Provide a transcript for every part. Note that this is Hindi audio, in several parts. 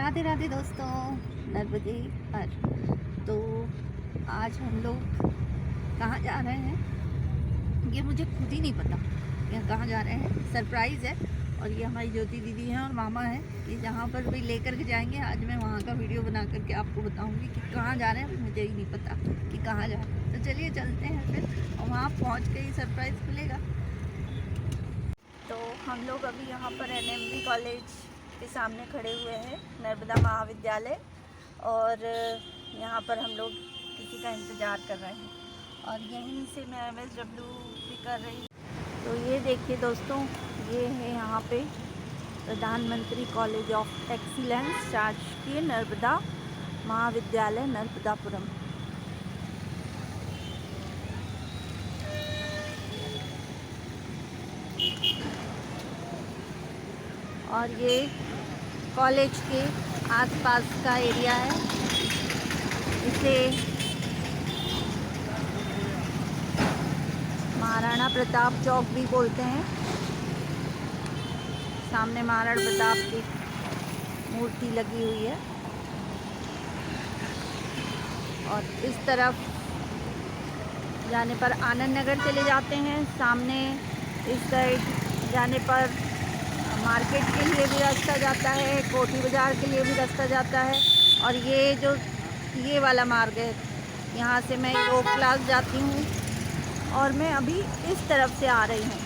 राधे राधे दोस्तों, नर्मदे पर। तो आज हम लोग कहाँ जा रहे हैं ये मुझे खुद ही नहीं पता। यहाँ कहाँ जा रहे हैं सरप्राइज़ है। और ये हमारी ज्योति दीदी हैं और मामा है। ये जहाँ पर भी लेकर के जाएंगे आज मैं वहाँ का वीडियो बना करके आपको बताऊँगी कि कहाँ जा रहे हैं। मुझे ही नहीं पता कि कहाँ जा रहे हैं। तो चलिए चलते हैं फिर और वहाँ पहुँच के ही सरप्राइज़ मिलेगा। तो हम लोग अभी यहाँ पर NMB कॉलेज के सामने खड़े हुए हैं, नर्मदा महाविद्यालय। और यहाँ पर हम लोग किसी का इंतज़ार कर रहे हैं और यहीं से मैं MSW भी कर रही हूँ। तो ये देखिए दोस्तों, ये है यहाँ पे प्रधानमंत्री कॉलेज ऑफ एक्सीलेंस शासकीय नर्मदा महाविद्यालय नर्मदापुरम। और ये कॉलेज के आसपास का एरिया है। इसे महाराणा प्रताप चौक भी बोलते हैं। सामने महाराणा प्रताप की मूर्ति लगी हुई है। और इस तरफ जाने पर आनंद नगर चले जाते हैं। सामने इस साइड जाने पर मार्केट के लिए भी रास्ता जाता है, कोठी बाज़ार के लिए भी रास्ता जाता है। और ये वाला मार्ग है, यहाँ से मैं योग क्लास जाती हूँ और मैं अभी इस तरफ से आ रही हूँ।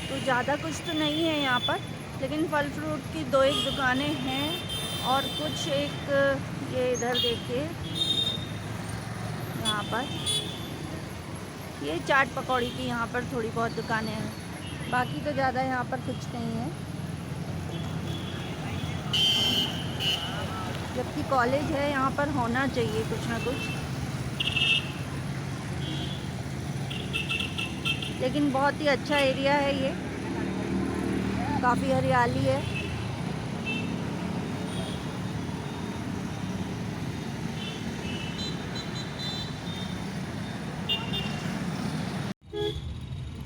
तो ज़्यादा कुछ तो नहीं है यहाँ पर, लेकिन फल फ्रूट की 2-1 दुकानें हैं। और कुछ एक ये इधर देखिए, यहाँ पर ये चाट पकौड़ी की यहाँ पर थोड़ी बहुत दुकानें हैं। बाकी तो ज़्यादा यहाँ पर कुछ नहीं है। जबकि कॉलेज है, यहाँ पर होना चाहिए कुछ ना कुछ, लेकिन बहुत ही अच्छा एरिया है ये, काफ़ी हरियाली है।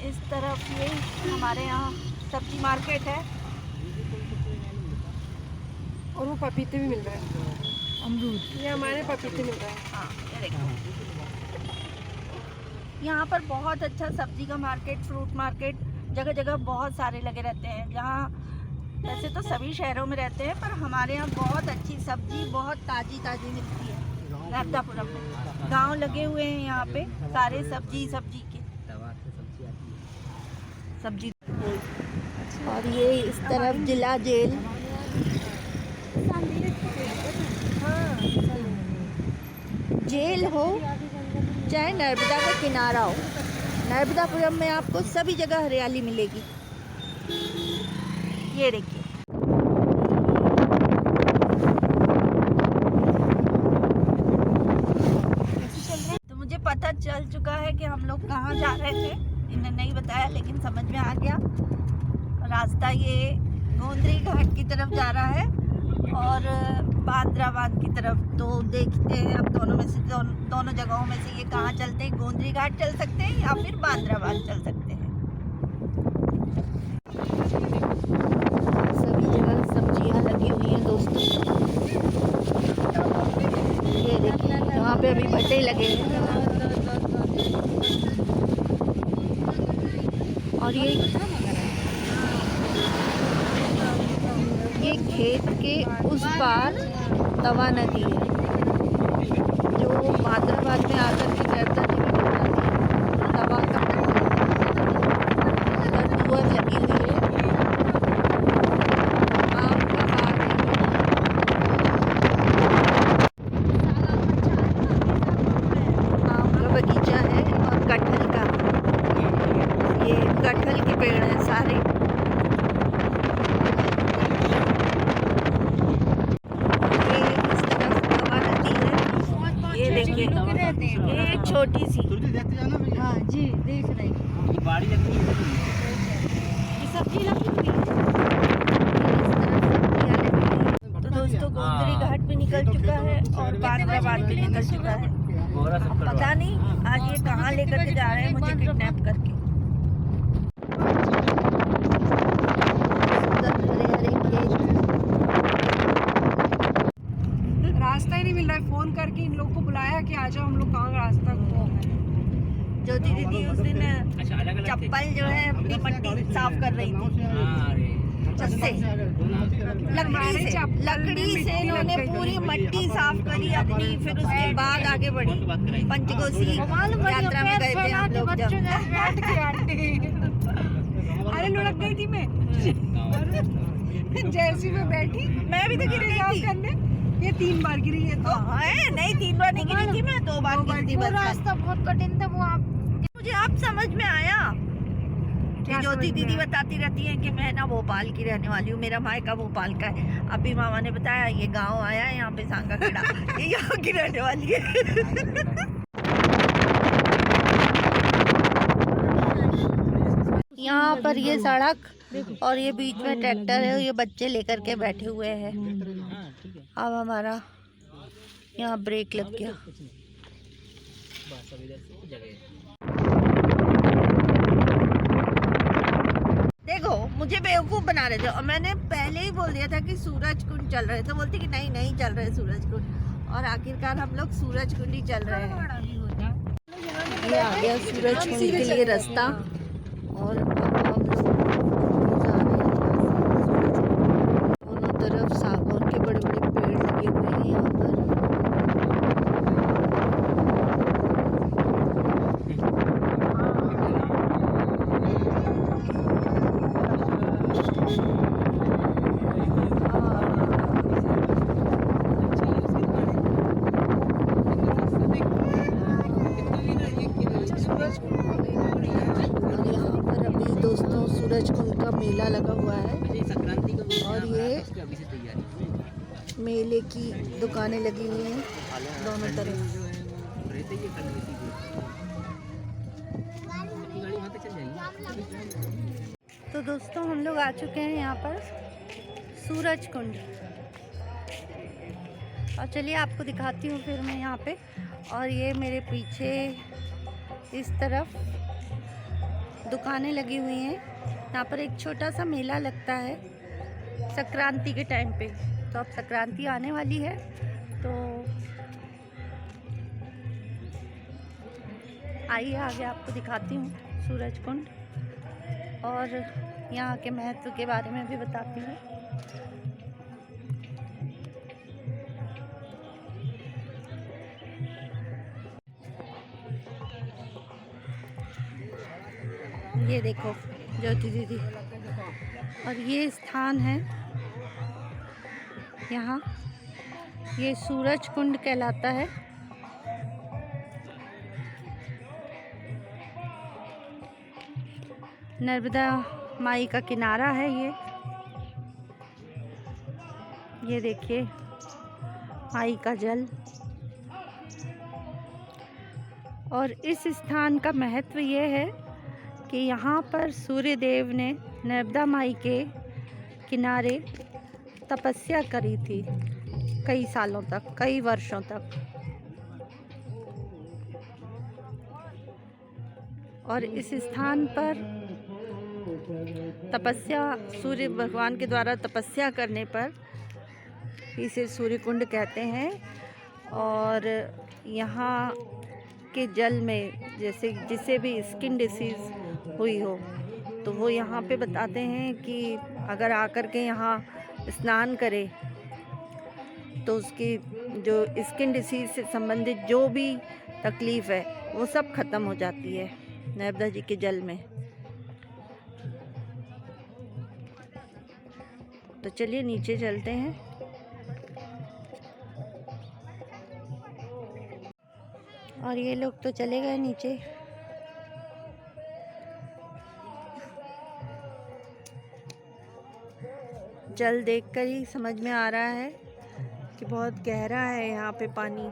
इस तरफ ये हमारे यहाँ सब्जी मार्केट है। और वो पपीते भी मिल रहे हैं, अमरूद। ये हमारे पपीते मिल रहे हैं। हाँ, ये देखो, यहाँ पर बहुत अच्छा सब्जी का मार्केट, फ्रूट मार्केट जगह जगह बहुत सारे लगे रहते हैं। जहाँ वैसे तो सभी शहरों में रहते हैं, पर हमारे यहाँ बहुत अच्छी सब्जी, बहुत ताज़ी मिलती है। नर्मदापुरम में गांव लगे हुए हैं यहाँ पे सारे सब्जी के सब्जी। और ये इस तरफ जिला जेल, जेल हो चाहे नर्मदा का किनारा हो, नर्मदापुरम में आपको सभी जगह हरियाली मिलेगी। ये देखिए, तो मुझे पता चल चुका है कि हम लोग कहाँ जा रहे थे। इन्हें नहीं बताया लेकिन समझ में आ गया। रास्ता ये गोंदरी घाट की तरफ जा रहा है और बांद्रा बांध की तरफ। तो देखते हैं अब दोनों में से दोनों जगहों में से ये कहाँ चलते हैं। गोंदरी घाट चल सकते हैं या फिर बांद्रा बांध चल सकते हैं। सभी जगह सब्जियां लगी हुई हैं दोस्तों। ये देखिए, वहाँ पे अभी भट्टे लगे हैं। और ये खेत के उस पार तवा नदी है, जो हैदराबाद में आकर के नर्मदा देवी बनाती है। तवा का तुअर लगी हुई है, आम का बाग है, आम का बगीचा है और कटहल का, ये कटहल के पेड़ हैं सारे। ये एक छोटी सी, हाँ जी देख रहे हैं, ये सब्जी लगी हुई है। तो दोस्तों गोंदरी घाट भी निकल चुका है और बांद्रा बांध भी निकल चुका है। अब पता नहीं आज ये कहाँ लेकर के जा रहे हैं मुझे किडनैप करके। चप्पल जो है अपनी मट्टी साफ कर रही थी उससे, लकड़ी से इन्होंने पूरी मट्टी साफ करी अपनी। फिर उसके बाद आगे बढ़ी पंचकोसी यात्रा में गए थे हम लोग जब। अरे लुढ़क गई थी मैं जैसी मैं बैठी, मैं भी तो गिरी थी करने। ये 3 बार गिरी है तो है नहीं, 3 बार नहीं गिरी थी मैं, 2 बार गिरी थी। वो रास्ता बहुत कठिन था वो। आप मुझे अब समझ में आया कि ज्योति दीदी बताती रहती है कि मैं ना भोपाल की रहने वाली हूँ, मेरा मायका भोपाल का है। अभी मामा ने बताया ये गांव आया है यहाँ पे सांगा खेड़ा, ये यहाँ की रहने वाली है। यहाँ पर ये सड़क और ये बीच में ट्रैक्टर है, ये बच्चे लेकर के बैठे हुए हैं। अब हमारा यहाँ ब्रेक लग गया। देखो मुझे बेवकूफ बना रहे थे और मैंने पहले ही बोल दिया था कि सूरज कुंड चल रहे थे, बोलती कि नहीं नहीं चल रहे सूरज कुंड, और आखिरकार हम लोग सूरज कुंड ही चल रहे हैं। ये आ गया सूरज कुंड के लिए रास्ता और अब हम लोग जा रहे हैं यहाँ से। दोनों तरफ सागौन के बड़े बड़े पेड़ लगे हुए हैं यहाँ पर। दोस्तों सूरज कुंड का मेला लगा हुआ है और ये मेले की दुकानें लगी हुई हैं दोनों तरफ। तो दोस्तों हम लोग आ चुके हैं यहाँ पर सूरज कुंड, और चलिए आपको दिखाती हूँ फिर मैं यहाँ पे। और ये मेरे पीछे इस तरफ दुकानें लगी हुई हैं। यहाँ पर एक छोटा सा मेला लगता है संक्रांति के टाइम पे, तो अब संक्रांति आने वाली है तो आइए आगे आपको दिखाती हूँ सूरज कुंड और यहाँ के महत्व के बारे में भी बताती हूँ। ये देखो ज्योति दीदी, और ये स्थान है यहाँ, ये सूरज कुंड कहलाता है। नर्मदा माई का किनारा है ये देखिए माई का जल। और इस स्थान का महत्व ये है कि यहाँ पर सूर्य देव ने नर्मदा माई के किनारे तपस्या करी थी कई सालों तक, कई वर्षों तक। और इस स्थान पर तपस्या, सूर्य भगवान के द्वारा तपस्या करने पर इसे सूर्य कुंड कहते हैं। और यहाँ के जल में जैसे जिसे भी स्किन डिसीज़ हुई हो तो वो यहाँ पे बताते हैं कि अगर आकर के यहाँ स्नान करे तो उसकी जो स्किन डिसीज़ से संबंधित जो भी तकलीफ़ है वो सब ख़त्म हो जाती है नर्मदा जी के जल में। तो चलिए नीचे चलते हैं। और ये लोग तो चले गए नीचे। जल देखकर ही समझ में आ रहा है कि बहुत गहरा है यहाँ पे पानी।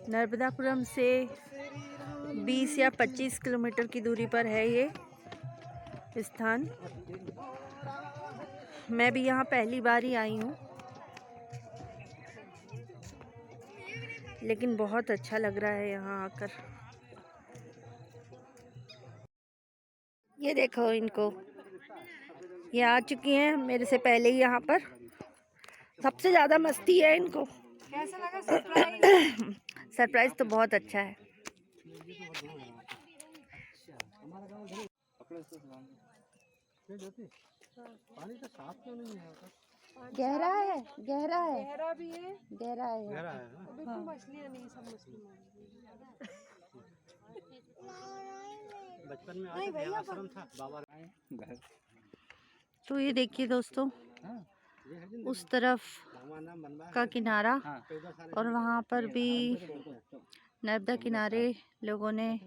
नर्मदापुरम से 20 या 25 किलोमीटर की दूरी पर है ये स्थान। मैं भी यहाँ पहली बार ही आई हूँ, लेकिन बहुत अच्छा लग रहा है यहाँ आकर। ये देखो इनको, ये आ चुकी हैं मेरे से पहले ही यहाँ पर। सबसे ज़्यादा मस्ती है इनको। कैसा लगा सरप्राइज? सरप्राइज तो बहुत अच्छा है। गहरा है, गहरा है, गहरा भी है, गहरा है। बिल्कुल मछलियाँ नहीं, सब मछली बचपन में आते थे, आश्रम था बाबा। तो ये देखिए दोस्तों, उस तरफ का किनारा और वहाँ पर भी नर्मदा किनारे लोगों ने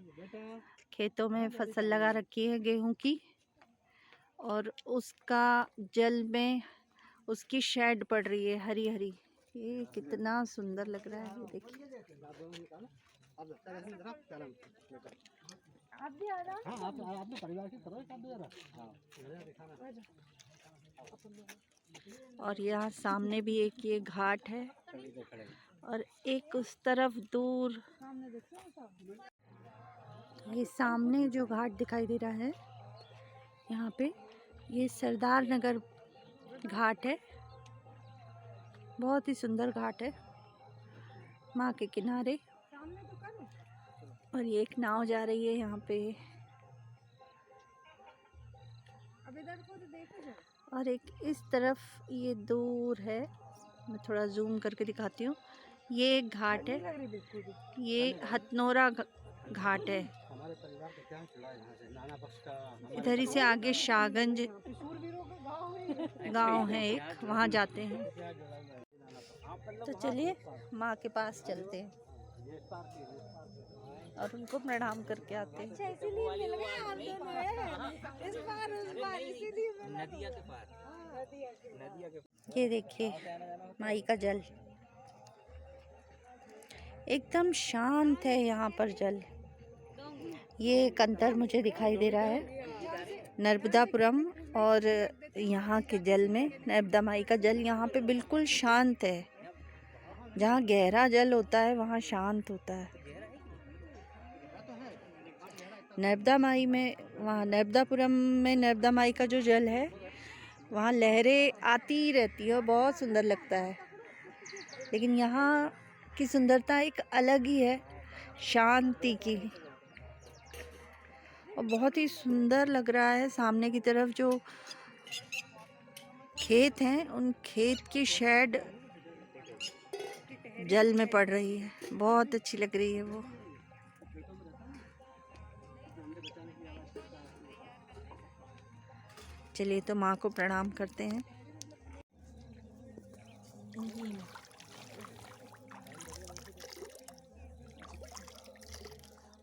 खेतों में फसल लगा रखी है गेहूं की, और उसका जल में उसकी शेड पड़ रही है हरी हरी। ये कितना सुंदर लग रहा है, ये देखिए। आप भी आ और यहाँ सामने भी एक ये घाट है, और एक उस तरफ दूर ये सामने जो घाट दिखाई दे रहा है यहाँ पे, ये सरदार नगर घाट है। बहुत ही सुंदर घाट है माँ के किनारे। और ये एक नाव जा रही है यहाँ पे, और एक इस तरफ ये दूर है। मैं थोड़ा जूम करके दिखाती हूँ। ये एक घाट है, ये हथनोरा घाट है। इधर ही से आगे शाहगंज गांव है एक, वहाँ जाते हैं। तो चलिए माँ के पास चलते हैं और उनको प्रणाम करके आते हैं। इसीलिए मिल गए हम दोनों, इस बार उस बार इसीलिए नदिया के पार। ये देखिए माई का जल एकदम शांत है यहाँ पर जल। ये एक अंतर मुझे दिखाई दे रहा है नर्मदापुरम और यहाँ के जल में। नर्मदा माई का जल यहाँ पे बिल्कुल शांत है। जहाँ गहरा जल होता है वहाँ शांत होता है। नर्मदा माई में, वहाँ नर्मदापुरम में नर्मदा माई का जो जल है वहाँ लहरें आती ही रहती है, बहुत सुंदर लगता है। लेकिन यहाँ की सुंदरता एक अलग ही है, शांति की, और बहुत ही सुंदर लग रहा है। सामने की तरफ जो खेत हैं, उन खेत की शेड जल में पड़ रही है, बहुत अच्छी लग रही है वो। चलिए तो माँ को प्रणाम करते हैं।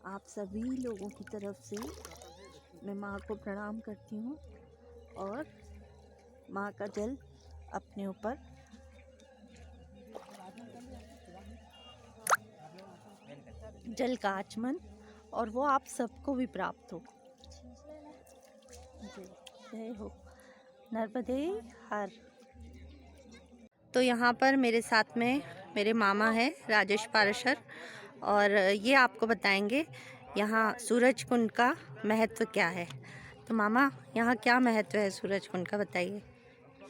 आप सभी लोगों की तरफ से मैं माँ को प्रणाम करती हूँ और माँ का जल अपने ऊपर जल का आचमन, और वो आप सबको भी प्राप्त हो। जय हो नर्मदे हर। तो यहाँ पर मेरे साथ में मेरे मामा हैं राजेश पाराशर, और ये आपको बताएंगे यहाँ सूरज कुंड का महत्व क्या है। तो मामा, यहाँ क्या महत्व है सूरज कुंड का, बताइए।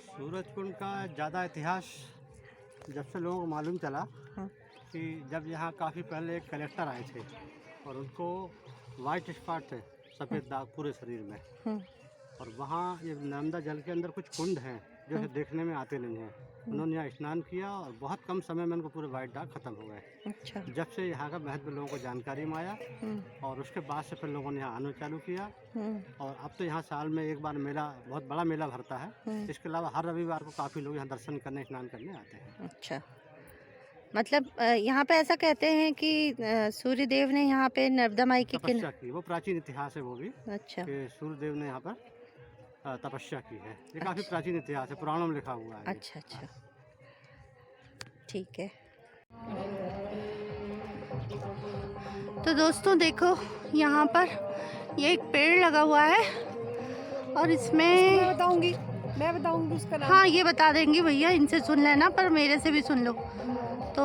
सूरज कुंड का ज़्यादा इतिहास जब से लोगों को मालूम चला कि जब यहाँ काफ़ी पहले एक कलेक्टर आए थे और उनको वाइट स्पॉट थे, सफ़ेद दाग पूरे शरीर में, और वहाँ ये नर्मदा जल के अंदर कुछ कुंड हैं जो देखने में आते नहीं हैं। उन्होंने यहाँ स्नान किया और बहुत कम समय में उनको पूरे वाइट दाग खत्म हो गए। अच्छा। जब से यहाँ का महत्व लोगों को जानकारी में आया, और उसके बाद से फिर लोगों ने यहाँ आना चालू किया। और अब तो यहाँ साल में एक बार मेला, बहुत बड़ा मेला भरता है। इसके अलावा हर रविवार को काफ़ी लोग यहाँ दर्शन करने, स्नान करने आते हैं। अच्छा, मतलब यहाँ पे ऐसा कहते हैं कि सूर्य देव ने यहाँ पे नर्मदा माई की तपस्या की, वो प्राचीन इतिहास है वो भी। अच्छा। कि सूर्य देव ने यहाँ पर तपस्या की है। ये काफ़ी प्राचीन इतिहास है, पुराणों में लिखा हुआ है। अच्छा अच्छा, ठीक है। तो दोस्तों देखो, यहाँ पर ये एक पेड़ लगा हुआ है और इसमें बताऊंगी मैं बताऊंगी उसका नाम। हाँ ये बता देंगी भैया, इनसे सुन लेना पर मेरे से भी सुन लो। तो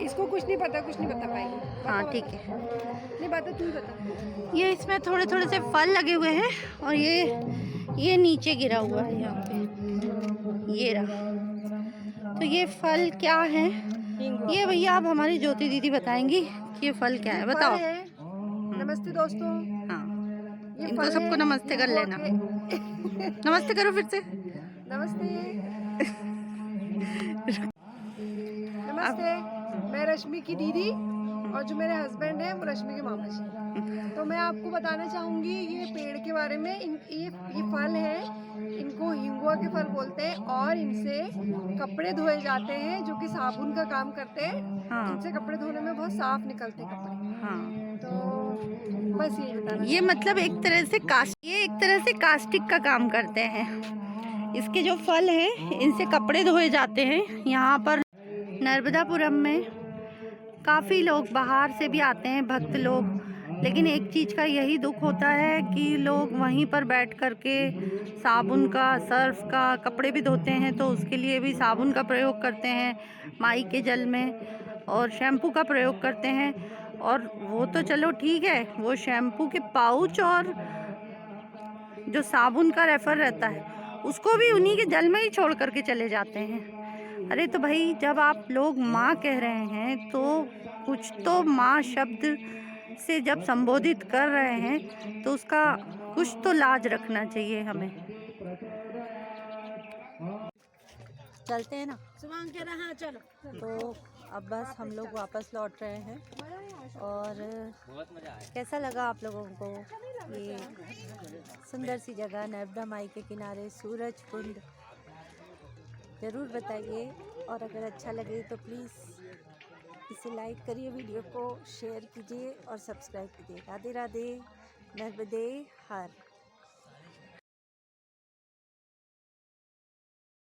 इसको कुछ नहीं पता पाएगी। हाँ ठीक है। नहीं बता, तू ही बता। ये इसमें थोड़े थोड़े से फल लगे हुए हैं और ये नीचे गिरा हुआ है यहाँ पे, ये रहा। तो ये फल क्या है ये भैया आप हमारी ज्योति दीदी बताएंगी कि ये फल क्या है, बताओ। नमस्ते दोस्तों। हाँ ये इनको फल सबको है, नमस्ते कर हिंगुआ लेना। के। नमस्ते करो फिर से। नमस्ते। नमस्ते, मैं रश्मि की दीदी और जो मेरे हस्बैंड है वो रश्मि के मामा जी। तो मैं आपको बताना चाहूँगी ये पेड़ के बारे में। ये फल है, इनको हिंगुआ के फल बोलते हैं और इनसे कपड़े धोए जाते हैं जो कि साबुन का काम करते हैं। हाँ। इनसे कपड़े धोने में बहुत साफ निकलते हैं कपड़े। हाँ तो बस ये बताना। ये मतलब एक तरह से कास्टिक का काम करते हैं। इसके जो फल हैं इनसे कपड़े धोए जाते हैं। यहाँ पर नर्मदापुरम में काफ़ी लोग बाहर से भी आते हैं, भक्त लोग, लेकिन एक चीज़ का यही दुख होता है कि लोग वहीं पर बैठ कर के साबुन का, सर्फ का, कपड़े भी धोते हैं तो उसके लिए भी साबुन का प्रयोग करते हैं माई के जल में, और शैम्पू का प्रयोग करते हैं। और वो तो चलो ठीक है, वो शैम्पू के पाउच और जो साबुन का रेफर रहता है उसको भी उन्हीं के जल में ही छोड़ करके चले जाते हैं। अरे तो भाई जब आप लोग माँ कह रहे हैं तो कुछ तो माँ शब्द से जब संबोधित कर रहे हैं तो उसका कुछ तो लाज रखना चाहिए हमें। चलते हैं ना सुबह कह रहा, हाँ चलो। तो अब बस हम लोग वापस लौट रहे हैं। और कैसा लगा आप लोगों को ये सुंदर सी जगह नर्मदा माई के किनारे सूरज कुंड, ज़रूर बताइए। और अगर अच्छा लगे तो प्लीज़ इसे लाइक करिए, वीडियो को शेयर कीजिए और सब्सक्राइब कीजिए। राधे राधे, नर्मदे हर।